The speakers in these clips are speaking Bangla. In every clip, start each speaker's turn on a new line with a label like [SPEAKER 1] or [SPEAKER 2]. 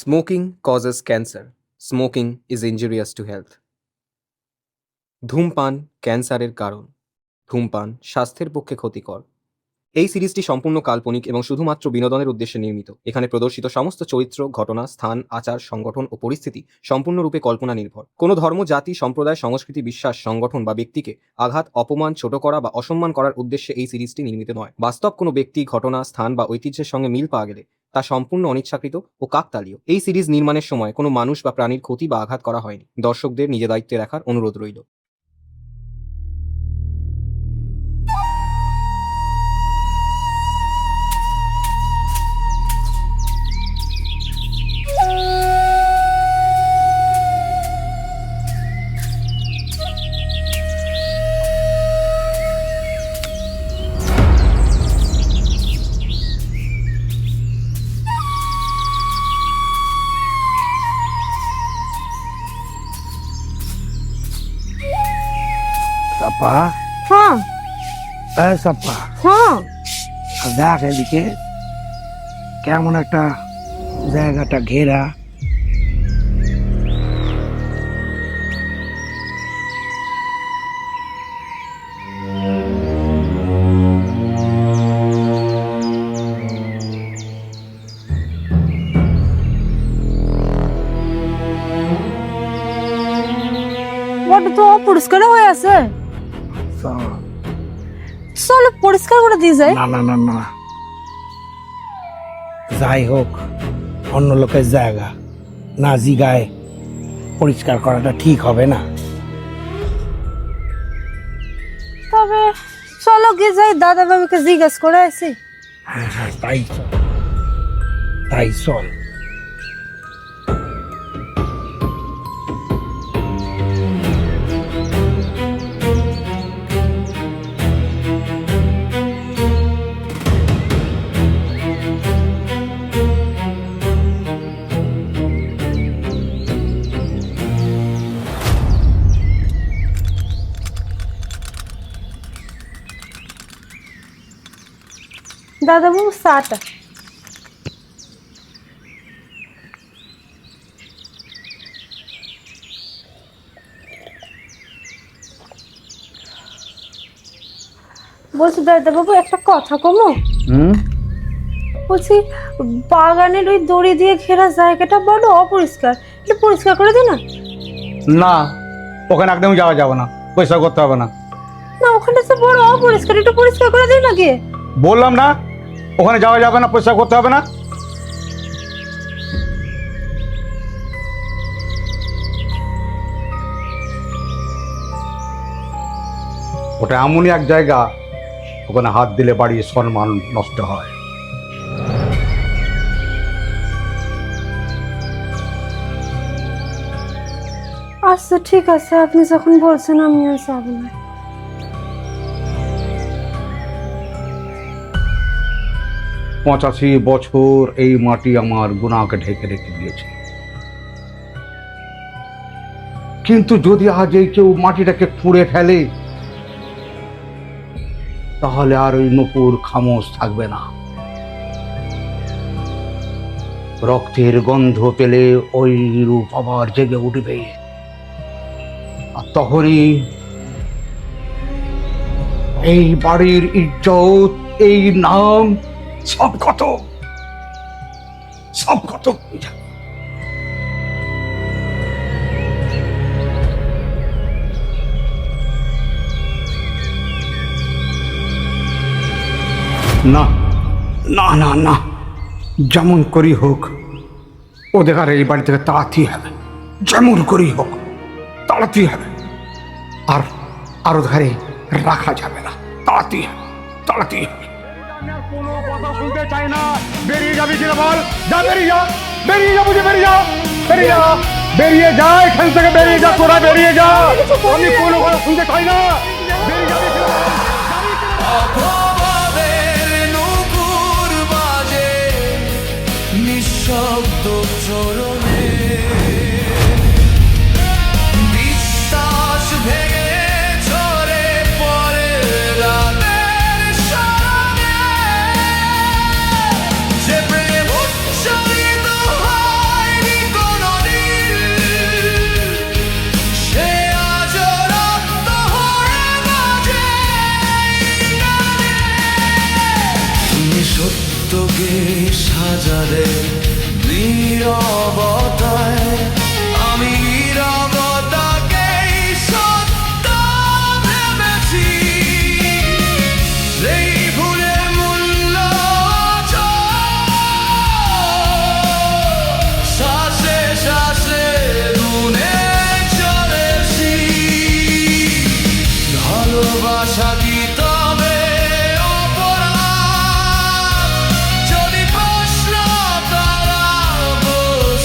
[SPEAKER 1] Smoking causes cancer. Smoking is injurious to health. ধূমপান ক্যান্সারের কারণ। ধূমপান স্বাস্থ্যের পক্ষে ক্ষতিকর। এই সিরিজটি সম্পূর্ণ কাল্পনিক এবং শুধুমাত্র বিনোদনের উদ্দেশ্যে নির্মিত। এখানে প্রদর্শিত সমস্ত চরিত্র, ঘটনা, স্থান, আচার, সংগঠন ও পরিস্থিতি সম্পূর্ণরূপে কল্পনা নির্ভর। কোনো ধর্ম, জাতি, সম্প্রদায়, সংস্কৃতি, বিশ্বাস, সংগঠন বা ব্যক্তিকে আঘাত, অপমান, ছোট করা বা অসম্মান করার উদ্দেশ্যে এই সিরিজটি নির্মিত নয়। বাস্তব কোনো ব্যক্তি, ঘটনা, স্থান বা ঐতিহ্যের সঙ্গে মিল পাওয়া গেলে তা সম্পূর্ণ অনিচ্ছাকৃত ও কাকতালীয়। এই সিরিজ নির্মাণের সময় কোনো মানুষ বা প্রাণীর ক্ষতি বা আঘাত করা হয়নি। দর্শকদের নিজ দায়িত্বে রাখার অনুরোধ রইল।
[SPEAKER 2] সাপা
[SPEAKER 3] হ্যাঁ
[SPEAKER 2] সাপা
[SPEAKER 3] হ্যাঁ
[SPEAKER 2] দেখ এদিকে কেমন একটা জায়গাটা ঘেরা।
[SPEAKER 3] বড্ড তো অপরিষ্কার হয়ে আছে। চলো পরিষ্কার করে দিয়ে যায়।
[SPEAKER 2] না না না না, যাই হোক অন্য লোকের জায়গা না জিগায় পরিষ্কার করাটা ঠিক হবে না।
[SPEAKER 3] তবে চলো গিয়ে যাই, দাদা বাবুকে জিজ্ঞাসা করে আসি।
[SPEAKER 2] হ্যাঁ হ্যাঁ, তাই চল তাই চল।
[SPEAKER 3] দাদা বাবু চাটা। বলছি দাদা বাবু একটা কথা কমো। বলছি বাগানের ওই দড়ি দিয়ে ঘেরা জায়গাটা বড় অপরিষ্কার, এটা পরিষ্কার করে দে না।
[SPEAKER 4] না, ওখানে একদম যাওয়া যাবে না, পয়সা করতে হবে না।
[SPEAKER 3] না ওখানে তো বড় অপরিষ্কার, একটু পরিষ্কার করে দে না গে।
[SPEAKER 4] বললাম না ওখানে যাওয়া যাবে না, পয়সা করতে হবে না। ওটা এমনই এক জায়গা, ওখানে হাত দিলে বাড়ির সম্মান নষ্ট হয়।
[SPEAKER 3] আচ্ছা ঠিক আছে, আপনি যখন বলছেন আমি আর যাবো না।
[SPEAKER 4] 85 বছর এই মাটি আমার গুনাহকে ঢেকে রেখে দিয়েছে। কিন্তু যদি আজ এই কেউ মাটিটাকে খুঁড়ে ফেলে, তাহলে আর ওই নূপুর খামোশ থাকবে না। রক্তের গন্ধ পেলে ওই রূপ আবার জেগে উঠবে, আর তখনই এই বাড়ির ইজ্জত, এই নাম সব কত হয়ে যাবে। না না না না, যেমন করি হোক ওদের আর এই বাড়ি থেকে তাড়াতেই হবে। যেমন করি হোক তাড়াতেই হবে, আর আরো ধারে রাখা যাবে না। তাড়াতেই হবে, তাড়াতেই হবে। কোনো কথা শুনতে চাই না। বেরিয়ে যাবি কিনা বল? যা, বেরিয়ে যা, বেরিয়ে যা, বুঝে বেরিয়ে যা, বেরিয়ে যা, বেরিয়ে যা, এখান থেকে বেরিয়ে যা, তোরা বেরিয়ে যা। আমি কোনো কথা শুনতে চাই না। বেরিয়ে যাবি কিনা বল?
[SPEAKER 5] নিঃশব্দ চরণে বিশ্বাস ভেঙে ঝরে পড়ে রাতের স্মরণে, যে প্রেম উচ্চারিত হয় নীরবতায় আমি নীরবতাকেই সত্য ভেবেছি সেই ভুলের মূল্য শ্বাসে শ্বাসে গুনে চলেছি ভালোবাসা কি তবে অপরাধ যদি প্রশ্ন তারা বোঝ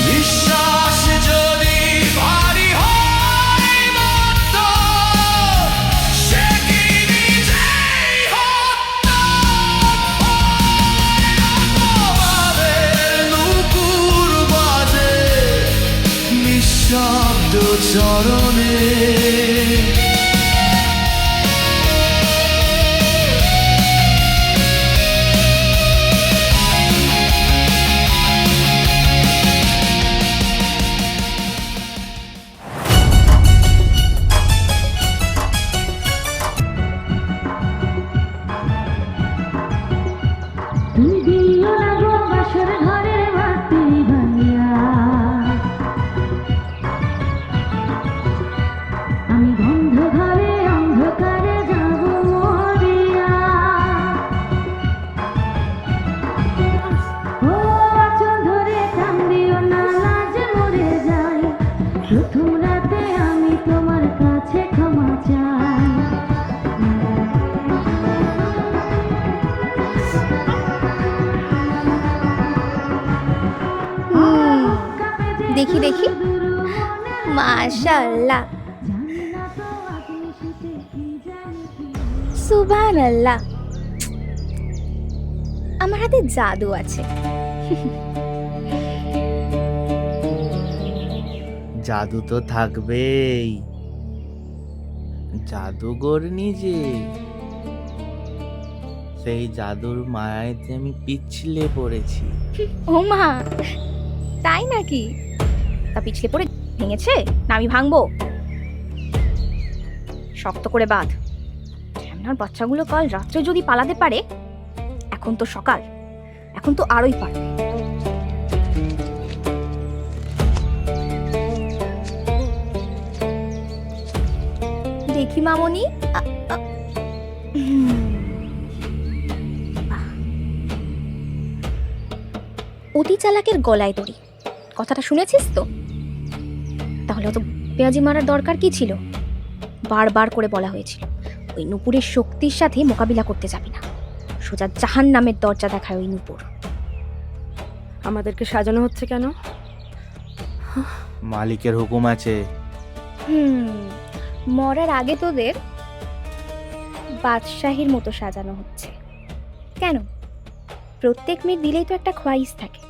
[SPEAKER 5] বিশ্বাস যদি ভারী হয় মত সে কি নিজেই হত্যা অপবাদের নুপুর বাজে নিঃশব্দ চরণে
[SPEAKER 6] তুমি দিও না গো বাসর ঘরের বাতি ভাঙিয়া আমি বন্ধ ঘরে অন্ধকারে যাব মরিয়া ও আঁচল ধরে টান দিও না লাজ মরে যাই প্রথম রাতে আমি তোমার কাছে ক্ষমা চাই
[SPEAKER 7] দেখি দেখি, মাশাআল্লাহ, সুবহানাল্লাহ। আমার হাতে জাদু আছে।
[SPEAKER 8] জাদু তো থাকবেই, জাদুঘর নিজে। সেই জাদুর মায়াতে আমি পিছলে পড়েছি।
[SPEAKER 7] ও মা, তাই নাকি? তা পিছলে পড়ে ভেঙেছে না আমি ভাঙবো? শক্ত করে বাঁধ। ঝ্যামনার বাচ্চাগুলো কাল রাত্রে যদি পালাতে পারে, এখন তো সকাল, এখন তো আরোই পারবে। দেখি মামনি, অতি চালাকের গলায় দড়ি, কথাটা শুনেছিস তো? তাহলে অত পেঁয়াজি মারার দরকার কি ছিল? বারবার করে বলা হয়েছিল ওই নুপুরের শক্তির সাথে মোকাবিলা করতে যাবি না। সোজা জাহান্নামের দরজা দেখায় ওই নুপুর।
[SPEAKER 3] আমাদেরকে সাজানো হচ্ছে কেন?
[SPEAKER 8] মালিকের হুকুম আছে।
[SPEAKER 7] মরার আগে তোদের বাদশাহীর মতো সাজানো হচ্ছে কেন? প্রত্যেক মেয়ের দিলেই তো একটা খোয়াইশ থাকে,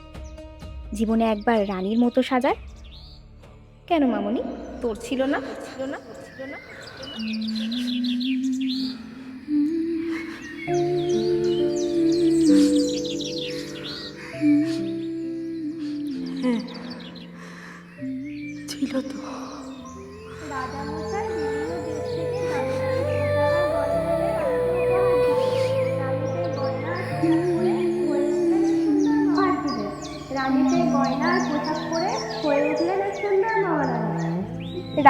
[SPEAKER 7] জীবনে একবার রানীর মতো সাজার। কেন মামনি, তোর ছিল না?
[SPEAKER 3] ছিল তো।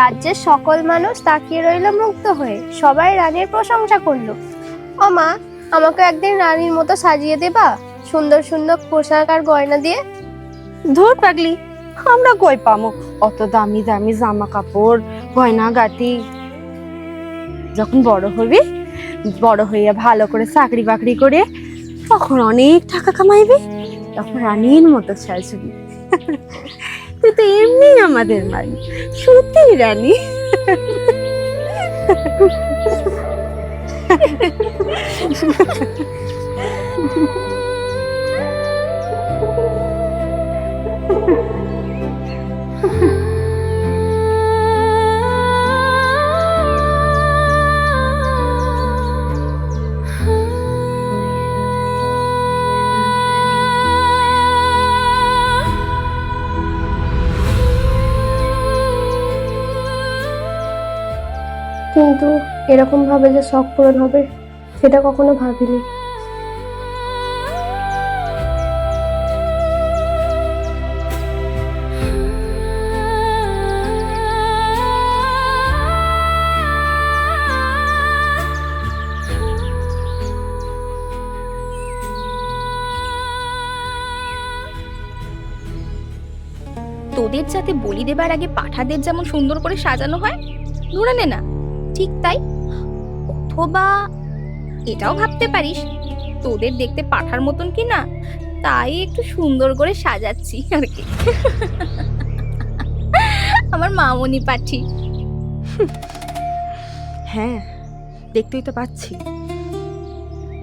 [SPEAKER 9] রাজ্যের সকল মানুষ তাকিয়ে রইল মুগ্ধ হয়ে, সবাই রানীর প্রশংসা করলো। ও মা, আমাকে একদিন রানীর মতো সাজিয়ে দেবা, সুন্দর সুন্দর পোশাক আর গয়না দিয়ে?
[SPEAKER 3] ধুর পাগলি, আমরা কই পামো অত দামি দামি জামা কাপড় গয়না গাটি? যখন বড় হবি, বড় হইয়া ভালো করে চাকরি বাকরি করে তখন অনেক টাকা কামাইবি, তখন রানীর মতো সাজবি। তুই তো এমনি আমাদের রানী, সত্যি রানী।
[SPEAKER 9] কিন্তু এরকম ভাবে যে শখ পূরণ হবে সেটা কখনো ভাবিনি।
[SPEAKER 7] তোদের যাতে বলি দেবার আগে পাঠাদের যেমন সুন্দর করে সাজানো হয়, ধরে নে না ঠিক তাই। অথবা এটাও ভাবতে পারিস তোদের দেখতে পাঠার মতন কি না, তাই একটু সুন্দর করে সাজাচ্ছি আর কি। আমার মামনি পাঠি।
[SPEAKER 3] হ্যাঁ, দেখতেই তো পাচ্ছি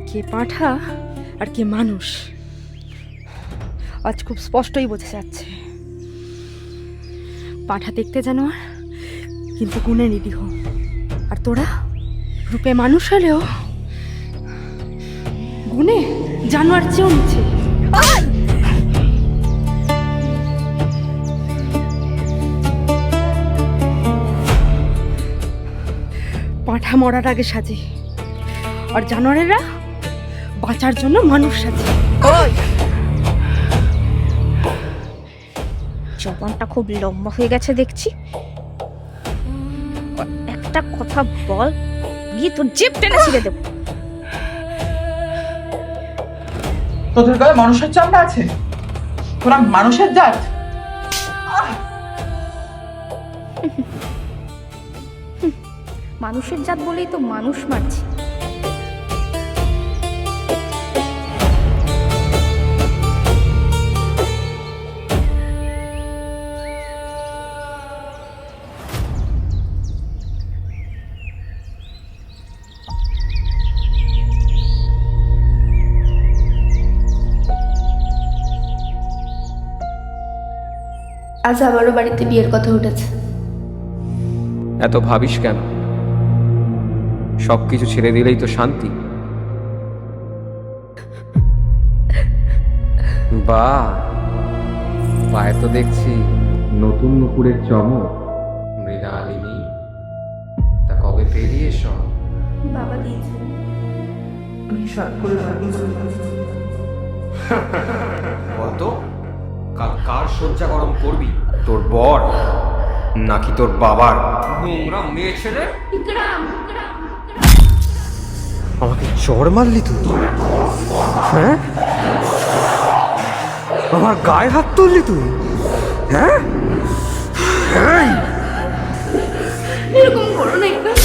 [SPEAKER 3] কে পাঠা আর কে মানুষ। আজ খুব স্পষ্টই বোঝা যাচ্ছে পাঠা দেখতে জানোয়ার কিন্তু গুণে নিরীহ, আর তোরা রূপে মানুষ হলেও গুণে জানোয়ার চেয়েও নিচে। পাঠা মরার আগে সাজে, আর জানোয়ারেরা বাঁচার জন্য মানুষ সাজে।
[SPEAKER 7] জবানটা খুব লম্বা হয়ে গেছে দেখছি। একটা কথা বল, গিয়ে তোর জিভ টেনে ছিঁড়ে দেবো।
[SPEAKER 10] তোদের গায়ে মানুষের চামড়া আছে? তোরা মানুষের জাত?
[SPEAKER 7] মানুষের জাত বলেই তো মানুষ মারছি।
[SPEAKER 9] আজ আমারও বাড়িতে বিয়ের কথা উঠেছে।
[SPEAKER 1] এত ভাবিস কেন? সবকিছু ছেড়ে দিলেই তো শান্তি। বাহ, পায়ে তো দেখছি নতুন নুপুরের চমক। মৃণালিনী, তা কবে পেরিয়ে সব?
[SPEAKER 9] বাবা দিয়েছে।
[SPEAKER 1] বলতো কাল কার শয্যা গরম করবি? তোর বর নাকি তোর বাবার? নোংরা মেয়ে ছেলে, আমাকে চড় মারলি তুই? হ্যাঁ, আমার গায়ে হাত তুললি তুই? হ্যাঁ,
[SPEAKER 9] এরকম করো না একদম।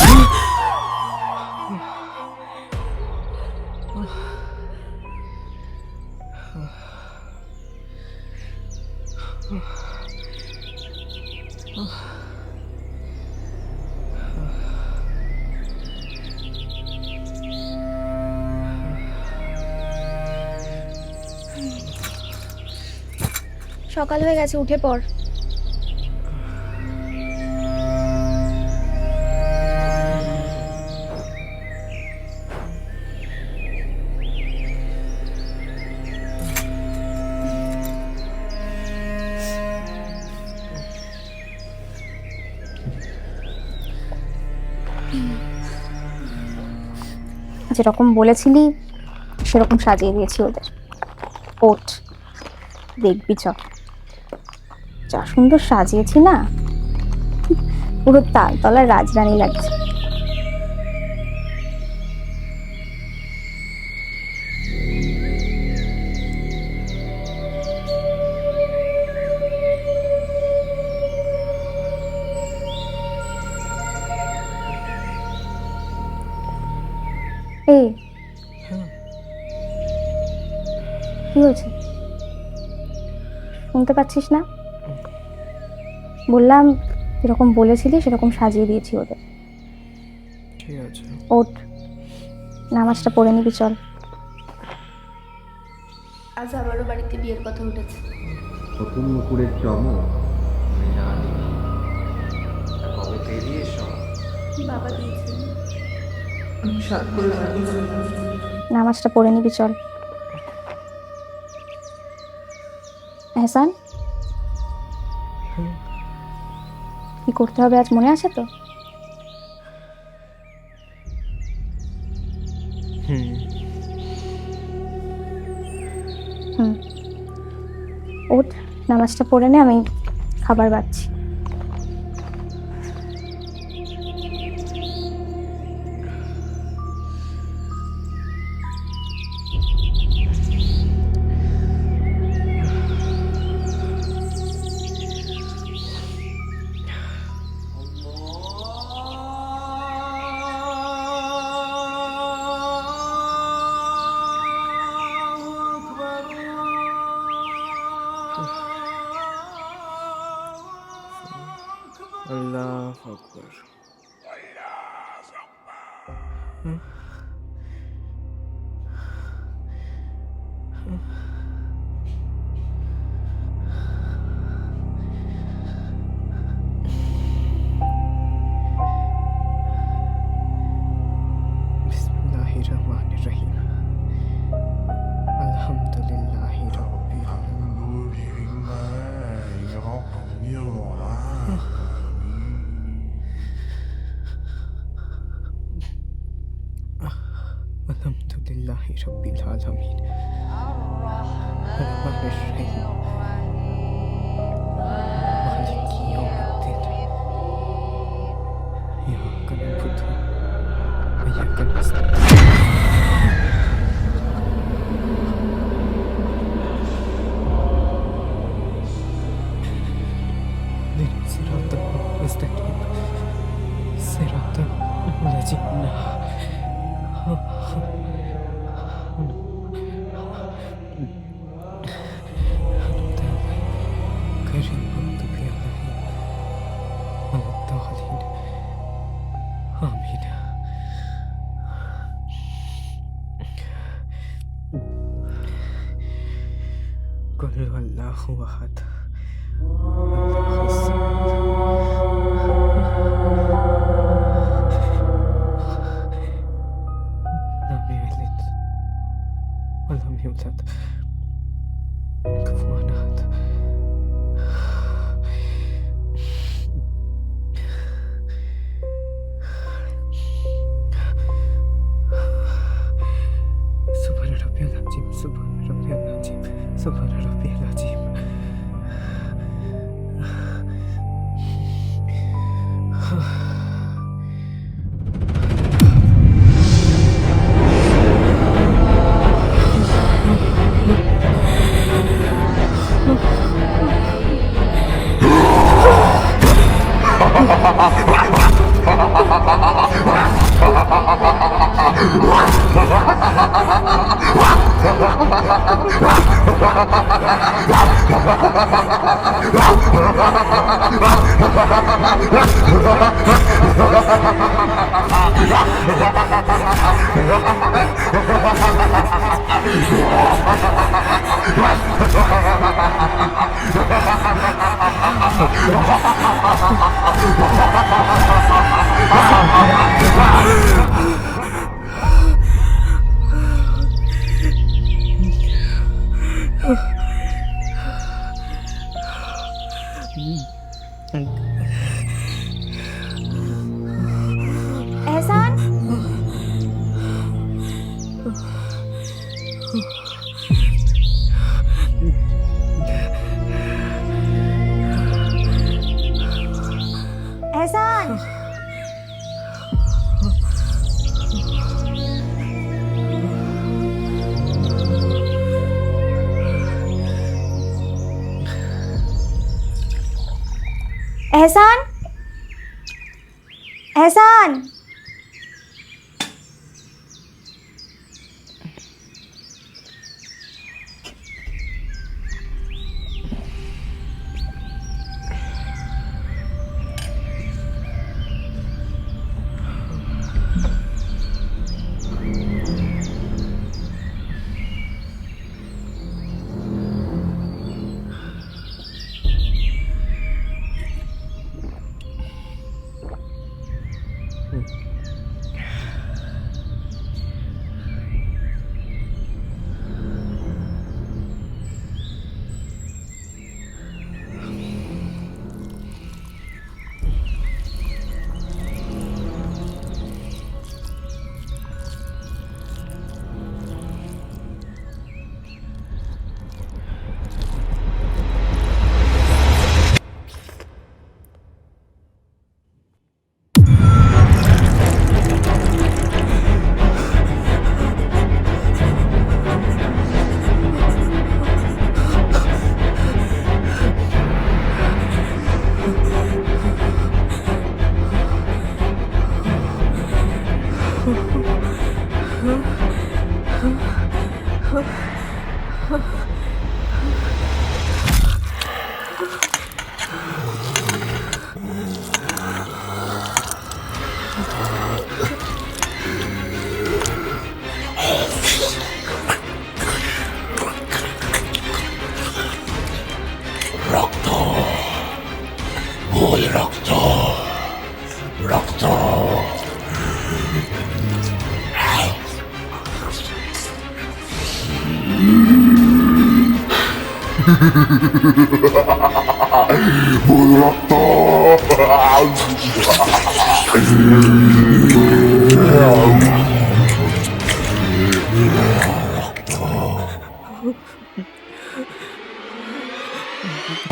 [SPEAKER 7] সকাল হয়ে গেছে, উঠে পড়। যেরকম বলেছিলি সেরকম সাজিয়ে দিয়েছি ওদের। ওঠ, দেখবি চ, যা সুন্দর সাজিয়েছি না, পুরো তালতলার রাজরানী লাগছে। এই কি হয়েছে, শুনতে পাচ্ছিস না? বললাম যেরকম বলেছিলি সেরকম সাজিয়ে দিয়েছি ওদের।
[SPEAKER 2] ঠিক আছে,
[SPEAKER 7] ওঠ, নামাজটা পড়ে নিবি, চল।
[SPEAKER 9] আজ আমারও বাড়িতে বিয়ের কথা উঠেছে।
[SPEAKER 1] নতুন নুপুরের চমক। মৃণালিনী, তা কবে পেরিয়ে সব?
[SPEAKER 9] বাবা দিয়েছে।
[SPEAKER 7] নামাজটা পড়ে নিবি, চল। এহসান, কি করতে হবে আজ মনে আছে তো? হুম, ওঠ, নামাজটা পড়ে নে, আমি খাবার বাড়ছি।
[SPEAKER 1] আল্লাহ আকবার। বিসমিল্লাহির রহমানির রহিম। আলহামদুলিল্লাহি রাব্বিল আলামিন। আলহামদুলিল্লাহি রাব্বিল আলামিন। রহমানির রহিম। মালিকি ইয়াউমিদ্দিন। ইয়াকা না'বুদু ওয়া ইয়াকা নাস্তাঈন। اهدنا الصراط المستقيم صراط الذين أنعمت عليهم غير المغضوب عليهم ولا الضالين آمين. قل هو الله أحد الله الصمد لم يلد ولم يولد كفوا أحد. سبحان ربي العظيم سبحان ربي العظيم سبحان ربي العظيم.
[SPEAKER 7] এহসান, এহসান, এহসান, এহসান।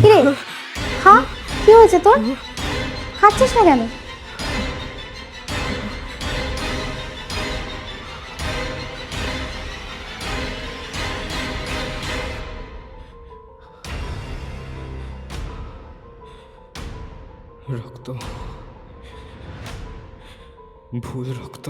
[SPEAKER 7] কিরে খা, কি হয়েছে তোর? খাচ্ছিস না কেন?
[SPEAKER 1] রক্ত, ভুল রক্ত।